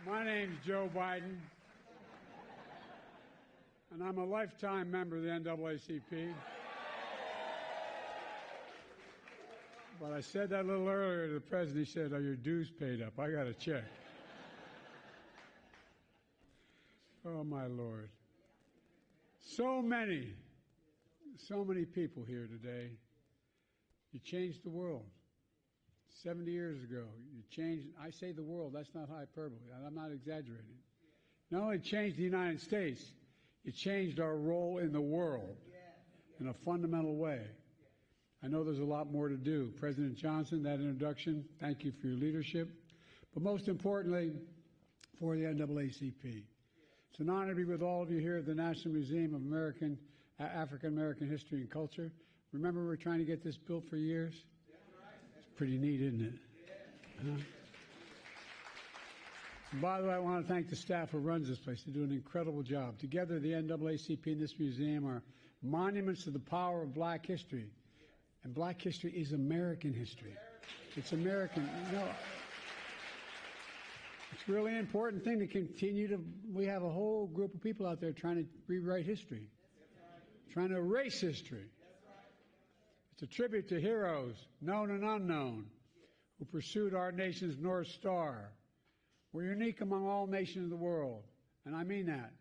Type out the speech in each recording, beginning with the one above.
My name's Joe Biden, and I'm a lifetime member of the NAACP. But I said that a little earlier to the president. He said, "Are your dues paid up? I got to check." Oh, my Lord. So many people here today. You changed the world. 70 years ago, you changed, I say the world, that's not hyperbole, I'm not exaggerating. Not only changed the United States, you changed our role in the world in a fundamental way. I know there's a lot more to do. President Johnson, that introduction, thank you for your leadership. But most importantly, for the NAACP. It's an honor to be with all of you here at the National Museum of African American History and Culture. Remember, we were trying to get this built for years? It's pretty neat, isn't it? And by the way, I want to thank the staff who runs this place. They do an incredible job. Together, the NAACP and this museum are monuments to the power of black history. And black history is American history. It's American. You know, it's a really important thing to continue to. We have a whole group of people out there trying to rewrite history, trying to erase history. It's a tribute to heroes, known and unknown, who pursued our nation's North Star. We're unique among all nations of the world, and I mean that.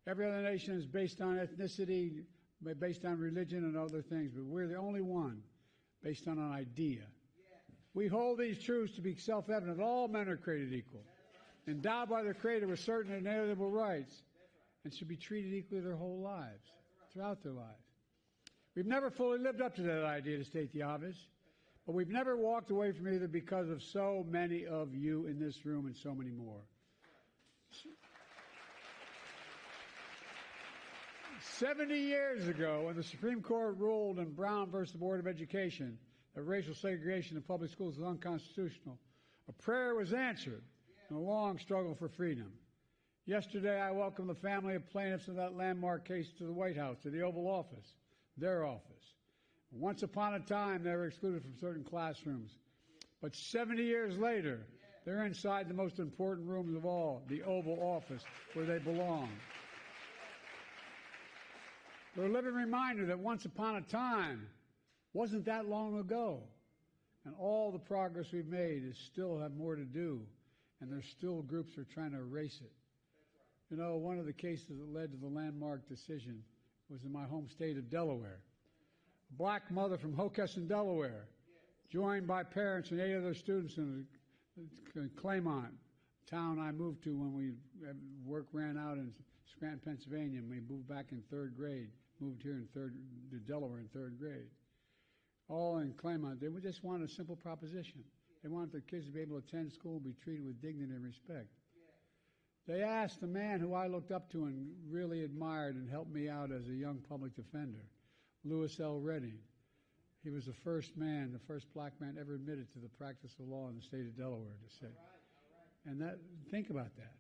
Every other nation is based on ethnicity, based on religion and other things, but we're the only one based on an idea. We hold these truths to be self-evident. All men are created equal, endowed by their Creator with certain inalienable rights, and should be treated equally their whole lives, throughout their lives. We've never fully lived up to that idea, to state the obvious, but we've never walked away from either because of so many of you in this room and so many more. 70 years ago, when the Supreme Court ruled in Brown versus the Board of Education that racial segregation in public schools is unconstitutional, a prayer was answered in a long struggle for freedom. Yesterday, I welcomed the family of plaintiffs in that landmark case to the White House, to the Oval Office, their office. Once upon a time, they were excluded from certain classrooms. But 70 years later, they're inside the most important rooms of all, the Oval Office, where they belong. They're a living reminder that once upon a time wasn't that long ago. And all the progress we've made is still have more to do. And there's still groups who are trying to erase it. You know, one of the cases that led to the landmark decision was in my home state of Delaware. A black mother from Hockessin, Delaware, joined by parents and 8 other students in Claymont, town I moved to when work ran out in Scranton, Pennsylvania, and we moved back in 3rd grade, moved here to Delaware in 3rd grade. All in Claymont. They just wanted a simple proposition. They wanted their kids to be able to attend school and be treated with dignity and respect. They asked a man who I looked up to and really admired and helped me out as a young public defender, Lewis L. Redding. He was the first man, the first black man ever admitted to the practice of law in the state of Delaware, to say. And think about that.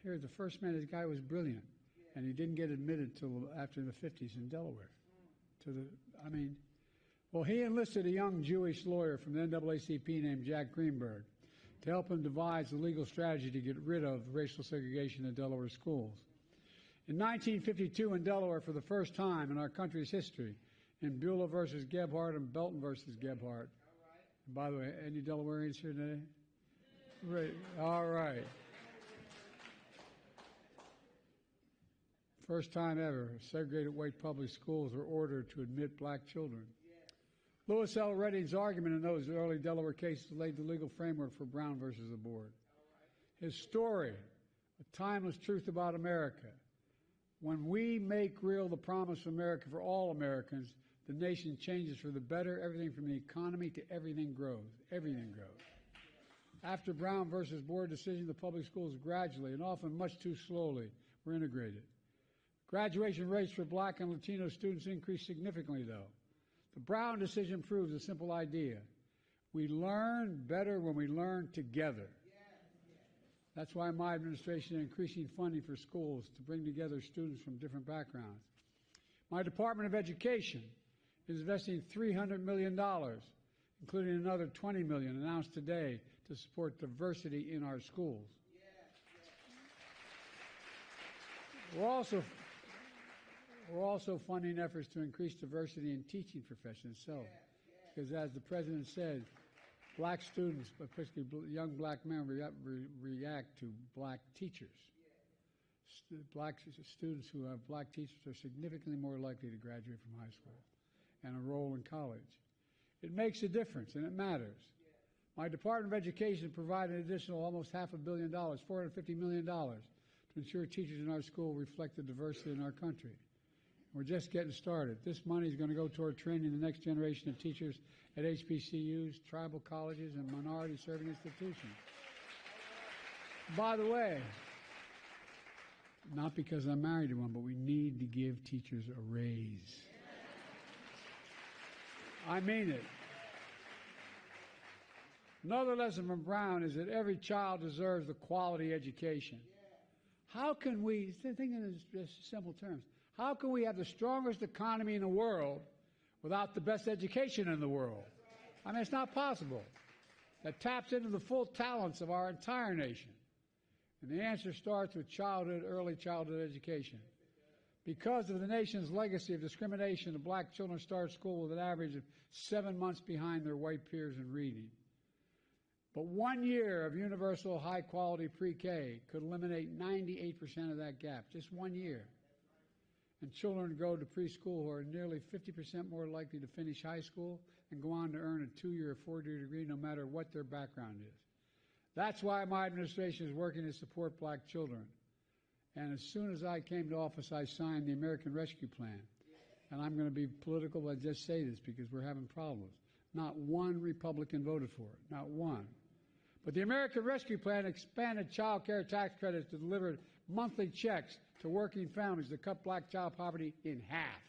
Here, the first man, this guy was brilliant, and he didn't get admitted till after the 50s in Delaware. He enlisted a young Jewish lawyer from the NAACP named Jack Greenberg to help him devise a legal strategy to get rid of racial segregation in Delaware schools. In 1952 in Delaware, for the first time in our country's history, in Beulah versus Gebhardt and Belton versus Gebhardt. And by the way, any Delawareans here today? Right. All right. First time ever, segregated white public schools were ordered to admit black children. Lewis L. Redding's argument in those early Delaware cases laid the legal framework for Brown versus the Board. His story, a timeless truth about America. When we make real the promise of America for all Americans, the nation changes for the better. Everything from the economy to everything grows. Everything grows. After Brown versus Board decision, the public schools gradually, and often much too slowly, were integrated. Graduation rates for black and Latino students increased significantly, though. The Brown decision proves a simple idea. We learn better when we learn together. That's why my administration is increasing funding for schools to bring together students from different backgrounds. My Department of Education is investing $300 million, including another $20 million announced today to support diversity in our schools. We're also funding efforts to increase diversity in teaching profession itself. Because as the President said, black students, particularly young black men, react to black teachers. Black students who have black teachers are significantly more likely to graduate from high school and enroll in college. It makes a difference, and it matters. My Department of Education provided an additional almost $500 million, $450 million, to ensure teachers in our school reflect the diversity in our country. We're just getting started. This money is going to go toward training the next generation of teachers at HBCUs, tribal colleges, and minority-serving institutions. By the way, not because I'm married to one, but we need to give teachers a raise. I mean it. Another lesson from Brown is that every child deserves a quality education. How can we, think in just simple terms, how can we have the strongest economy in the world without the best education in the world? I mean, it's not possible. That taps into the full talents of our entire nation. And the answer starts with early childhood education. Because of the nation's legacy of discrimination, the black children start school with an average of 7 months behind their white peers in reading. But 1 year of universal high-quality pre-K could eliminate 98% of that gap, just 1 year. And children go to preschool who are nearly 50% more likely to finish high school and go on to earn a 2-year or 4-year degree no matter what their background is. That's why my administration is working to support black children. And as soon as I came to office, I signed the American Rescue Plan. And I'm going to be political, but I just say this because we're having problems. Not one Republican voted for it, not one. But the American Rescue Plan expanded child care tax credits to deliver monthly checks to working families to cut black child poverty in half.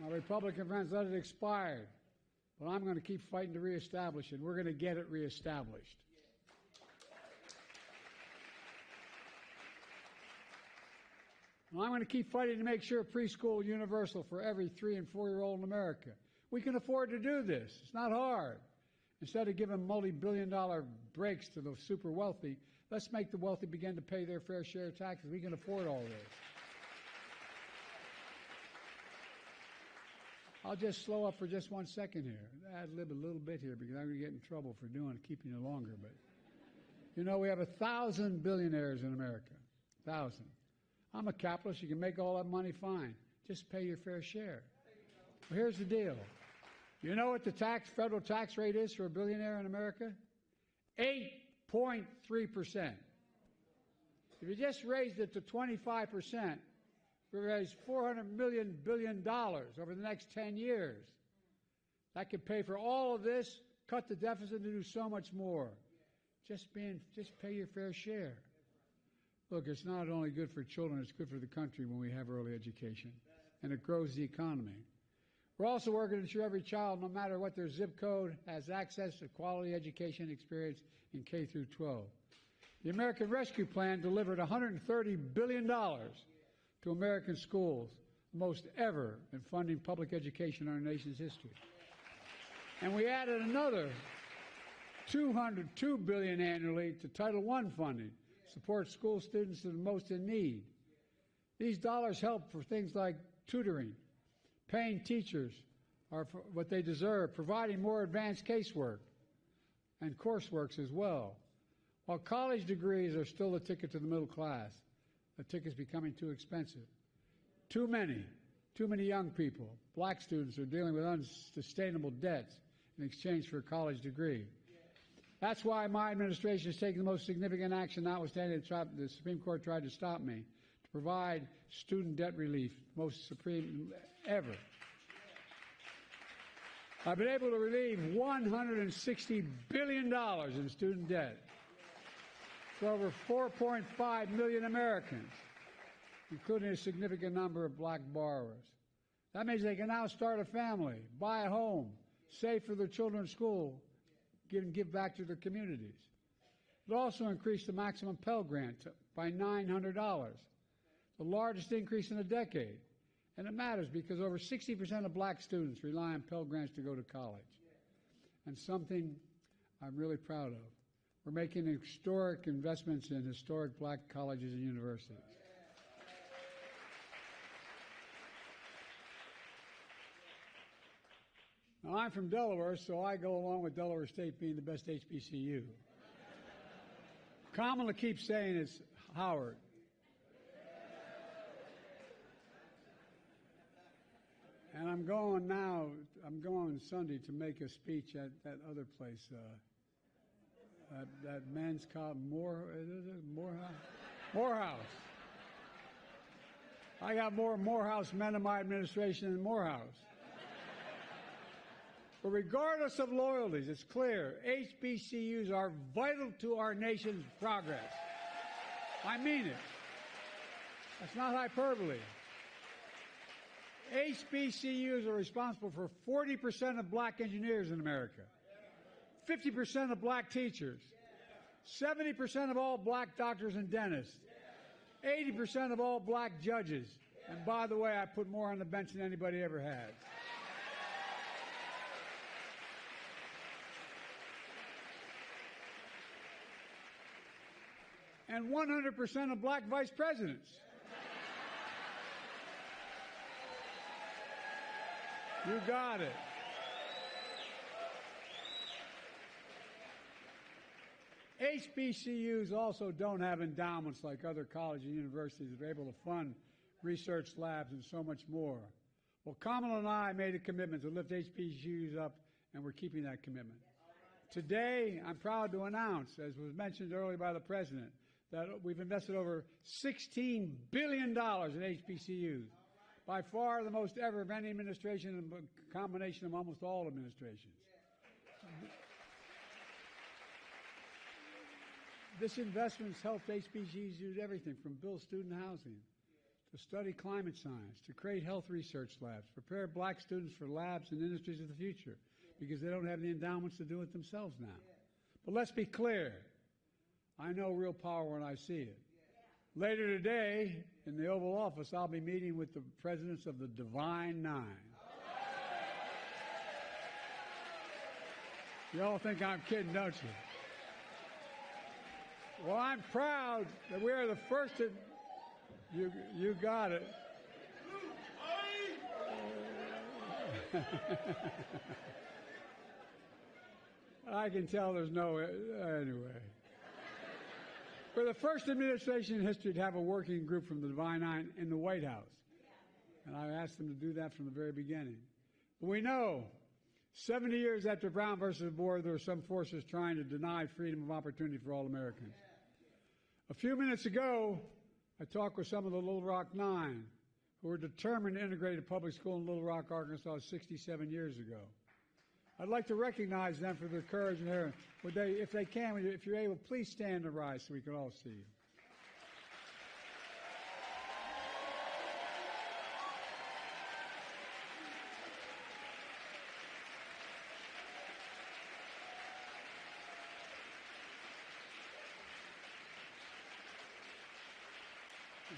My Republican friends let it expire, but I'm going to keep fighting to reestablish it. We're going to get it reestablished. And I'm going to keep fighting to make sure preschool universal for every 3- and 4-year-old in America. We can afford to do this. It's not hard. Instead of giving multi-billion-dollar breaks to the super wealthy, let's make the wealthy begin to pay their fair share of taxes. We can afford all this. I'll just slow up for just 1 second here. Ad-lib a little bit here because I'm going to get in trouble for keeping it longer. But, you know, we have 1,000 billionaires in America. 1,000. I'm a capitalist. You can make all that money, fine. Just pay your fair share. Well, here's the deal. You know what the federal tax rate is for a billionaire in America? 8.3%. If you just raised it to 25%, we raise $400 billion over the next 10 years. That could pay for all of this, cut the deficit, and do so much more. Just pay your fair share. Look, it's not only good for children, it's good for the country when we have early education, and it grows the economy. We're also working to ensure every child, no matter what their zip code, has access to quality education experience in K through 12. The American Rescue Plan delivered $130 billion to American schools, most ever in funding public education in our nation's history. And we added another $202 billion annually to Title I funding, support school students that are most in need. These dollars help for things like tutoring, paying teachers are for what they deserve, providing more advanced casework and courseworks as well. While college degrees are still a ticket to the middle class, the ticket's becoming too expensive. Too many young people, black students, are dealing with unsustainable debts in exchange for a college degree. That's why my administration is taking the most significant action, notwithstanding the Supreme Court tried to stop me, to provide student debt relief, most supreme ever. I've been able to relieve $160 billion in student debt for over 4.5 million Americans, including a significant number of black borrowers. That means they can now start a family, buy a home, save for their children's school, give back to their communities. It also increased the maximum Pell Grant by $900, the largest increase in a decade. And it matters because over 60% of black students rely on Pell Grants to go to college. And something I'm really proud of, We're making historic investments in historic black colleges and universities. Now, I'm from Delaware, so I go along with Delaware State being the best HBCU. Kamala keeps saying it's Howard. And I'm going Sunday to make a speech at that other place, that men's college, Morehouse. I got more Morehouse men in my administration than Morehouse. But regardless of loyalties, it's clear, HBCUs are vital to our nation's progress. I mean it. That's not hyperbole. HBCUs are responsible for 40% of black engineers in America, 50% of black teachers, 70% of all black doctors and dentists, 80% of all black judges. And by the way, I put more on the bench than anybody ever had. And 100% of black vice presidents. You got it. HBCUs also don't have endowments like other colleges and universities that are able to fund research labs and so much more. Well, Kamala and I made a commitment to lift HBCUs up, and we're keeping that commitment. Today, I'm proud to announce, as was mentioned earlier by the President, that we've invested over $16 billion in HBCUs. By far the most ever of any administration, and a combination of almost all administrations. This investment has helped HBCUs do everything from build student housing, to study climate science, to create health research labs, prepare black students for labs and industries of the future, because they don't have the endowments to do it themselves now. But let's be clear. I know real power when I see it. Later today, in the Oval Office, I'll be meeting with the presidents of the Divine Nine. You all think I'm kidding, don't you? Well, I'm proud that we are the first to... You got it. I can tell there's no... Anyway. We're the first administration in history to have a working group from the Divine Nine in the White House. And I asked them to do that from the very beginning. But we know 70 years after Brown versus Board, there are some forces trying to deny freedom of opportunity for all Americans. A few minutes ago, I talked with some of the Little Rock Nine, who were determined to integrate a public school in Little Rock, Arkansas 67 years ago. I'd like to recognize them for their courage and their, if they can, if you're able, please stand and rise so we can all see you.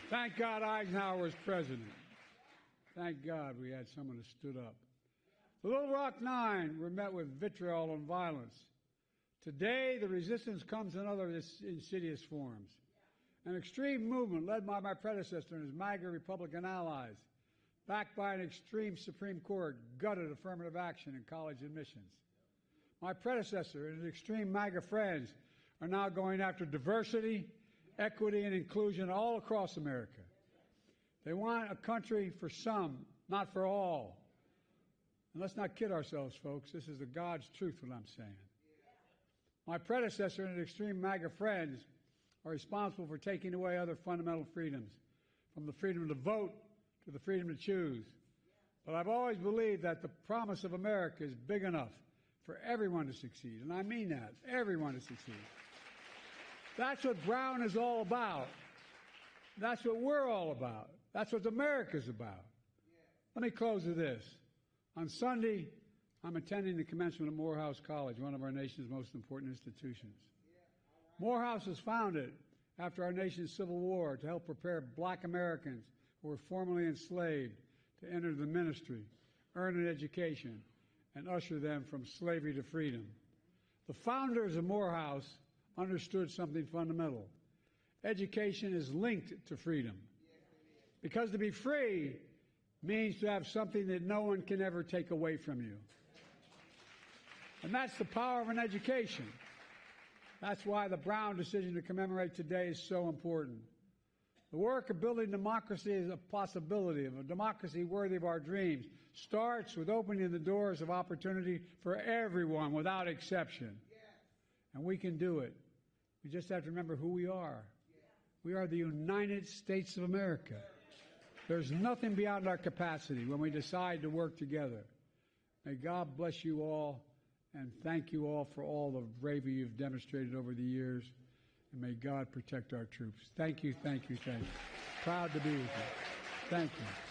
Thank God Eisenhower was president. Thank God we had someone who stood up. The Little Rock Nine were met with vitriol and violence. Today, the resistance comes in other insidious forms. An extreme movement led by my predecessor and his MAGA Republican allies, backed by an extreme Supreme Court, gutted affirmative action in college admissions. My predecessor and his extreme MAGA friends are now going after diversity, equity, and inclusion all across America. They want a country for some, not for all. And let's not kid ourselves, folks. This is the God's truth, what I'm saying. My predecessor and his extreme MAGA friends are responsible for taking away other fundamental freedoms, from the freedom to vote to the freedom to choose. But I've always believed that the promise of America is big enough for everyone to succeed. And I mean that, everyone to succeed. That's what Brown is all about. That's what we're all about. That's what America's about. Let me close with this. On Sunday, I'm attending the commencement of Morehouse College, one of our nation's most important institutions. Morehouse was founded after our nation's Civil War to help prepare black Americans who were formerly enslaved to enter the ministry, earn an education, and usher them from slavery to freedom. The founders of Morehouse understood something fundamental. Education is linked to freedom. Because to be free means to have something that no one can ever take away from you. And that's the power of an education. That's why the Brown decision to commemorate today is so important. The work of building democracy is a possibility, of a democracy worthy of our dreams, starts with opening the doors of opportunity for everyone without exception. And we can do it. We just have to remember who we are. We are the United States of America. There's nothing beyond our capacity when we decide to work together. May God bless you all, and thank you all for all the bravery you've demonstrated over the years. And may God protect our troops. Thank you, thank you, thank you. Proud to be with you. Thank you.